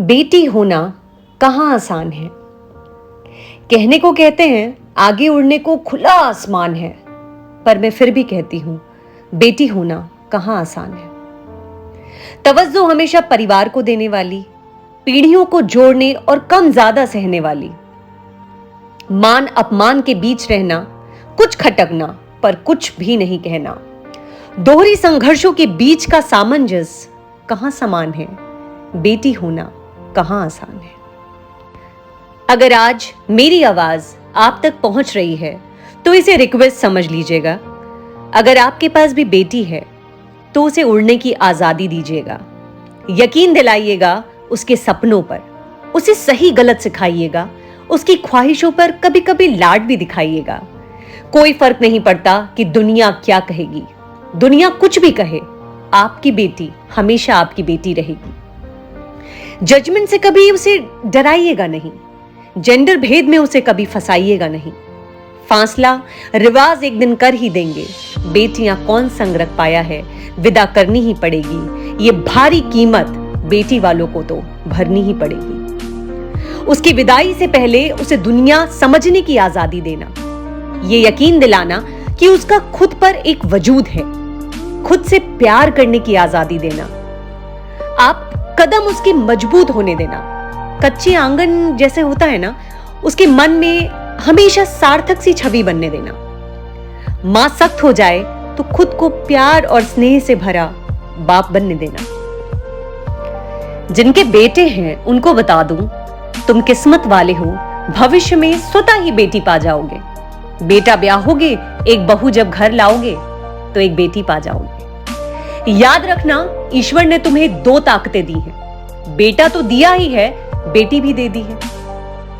बेटी होना कहाँ आसान है। कहने को कहते हैं आगे उड़ने को खुला आसमान है, पर मैं फिर भी कहती हूं बेटी होना कहाँ आसान है। तवज्जो हमेशा परिवार को देने वाली, पीढ़ियों को जोड़ने और कम ज्यादा सहने वाली, मान अपमान के बीच रहना, कुछ खटकना पर कुछ भी नहीं कहना, दोहरी संघर्षों के बीच का सामंजस्य कहां समान है। बेटी होना कहां आसान है। अगर आज मेरी आवाज आप तक पहुंच रही है तो इसे रिक्वेस्ट समझ लीजिएगा। अगर आपके पास भी बेटी है तो उसे उड़ने की आजादी दीजिएगा। यकीन दिलाइएगा उसके सपनों पर, उसे सही गलत सिखाइएगा, उसकी ख्वाहिशों पर कभी कभी लाड भी दिखाइएगा। कोई फर्क नहीं पड़ता कि दुनिया क्या कहेगी, दुनिया कुछ भी कहे, आपकी बेटी हमेशा आपकी बेटी रहेगी। जजमेंट से कभी उसे डराइएगा नहीं, जेंडर भेद में उसे कभी फंसाइएगा नहीं। फासला रिवाज एक दिन कर ही देंगे, बेटियां कौन संग रख पाया है, विदा करनी ही पड़ेगी। ये भारी कीमत बेटी वालों को तो भरनी ही पड़ेगी। उसकी विदाई से पहले उसे दुनिया समझने की आजादी देना, ये यकीन दिलाना कि उसका खुद पर एक वजूद है, खुद से प्यार करने की आजादी देना। आप कदम उसकी मजबूत होने देना। कच्चे आंगन जैसे होता है ना, उसके मन में हमेशा सार्थक सी छवि बनने देना। मां सख्त हो जाए तो खुद को प्यार और स्नेह से भरा बाप बनने देना। जिनके बेटे हैं उनको बता दूं, तुम किस्मत वाले हो, भविष्य में स्वतः ही बेटी पा जाओगे। बेटा ब्याहोगे, एक बहू जब घर लाओगे तो एक बेटी पा जाओगे। याद रखना, ईश्वर ने तुम्हें दो ताकतें दी हैं, बेटा तो दिया ही है, बेटी भी दे दी है।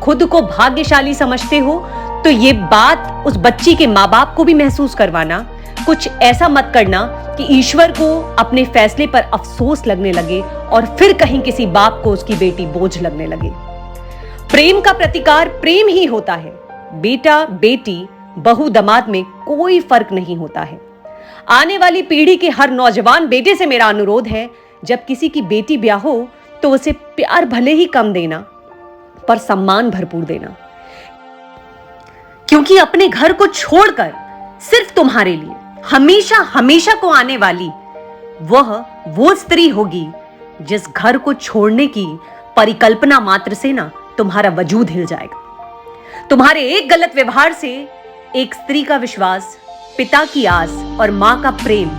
खुद को भाग्यशाली समझते हो तो ये बात उस बच्ची के माँ बाप को भी महसूस करवाना। कुछ ऐसा मत करना कि ईश्वर को अपने फैसले पर अफसोस लगने लगे और फिर कहीं किसी बाप को उसकी बेटी बोझ लगने लगे। प्रेम का प्रतिकार प्रेम ही होता है। बेटा बेटी बहू दमाद में कोई फर्क नहीं होता है। आने वाली पीढ़ी के हर नौजवान बेटे से मेरा अनुरोध है, जब किसी की बेटी ब्याह हो तो उसे प्यार भले ही कम देना पर सम्मान भरपूर देना, क्योंकि अपने घर को छोड़कर सिर्फ तुम्हारे लिए हमेशा हमेशा को आने वाली वो स्त्री होगी जिस घर को छोड़ने की परिकल्पना मात्र से ना तुम्हारा वजूद हिल जाएगा। तुम्हारे एक गलत व्यवहार से एक स्त्री का विश्वास, पिता की आस और मां का प्रेम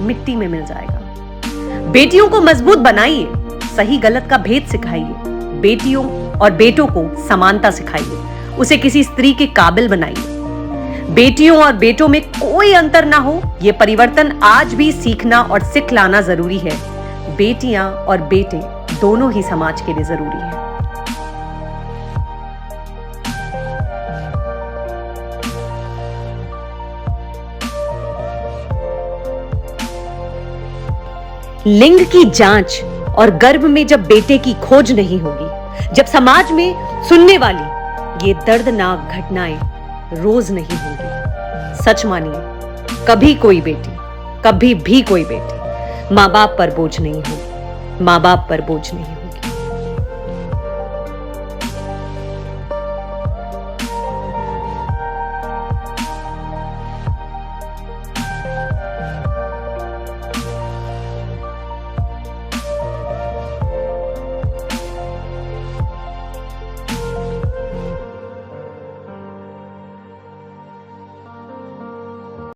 मिट्टी में मिल जाएगा। बेटियों को मजबूत बनाइए, सही गलत का भेद सिखाइए, बेटियों और बेटों को समानता सिखाइए, उसे किसी स्त्री के काबिल बनाइए। बेटियों और बेटों में कोई अंतर ना हो, यह परिवर्तन आज भी सीखना और सिखलाना जरूरी है। बेटियां और बेटे दोनों ही समाज के लिए जरूरी है। लिंग की जांच और गर्भ में जब बेटे की खोज नहीं होगी, जब समाज में सुनने वाली ये दर्दनाक घटनाएं रोज नहीं होंगी, सच मानिए कभी कोई बेटी, कभी भी कोई बेटी माँ बाप पर बोझ नहीं होगी, माँ बाप पर बोझ नहीं होगी।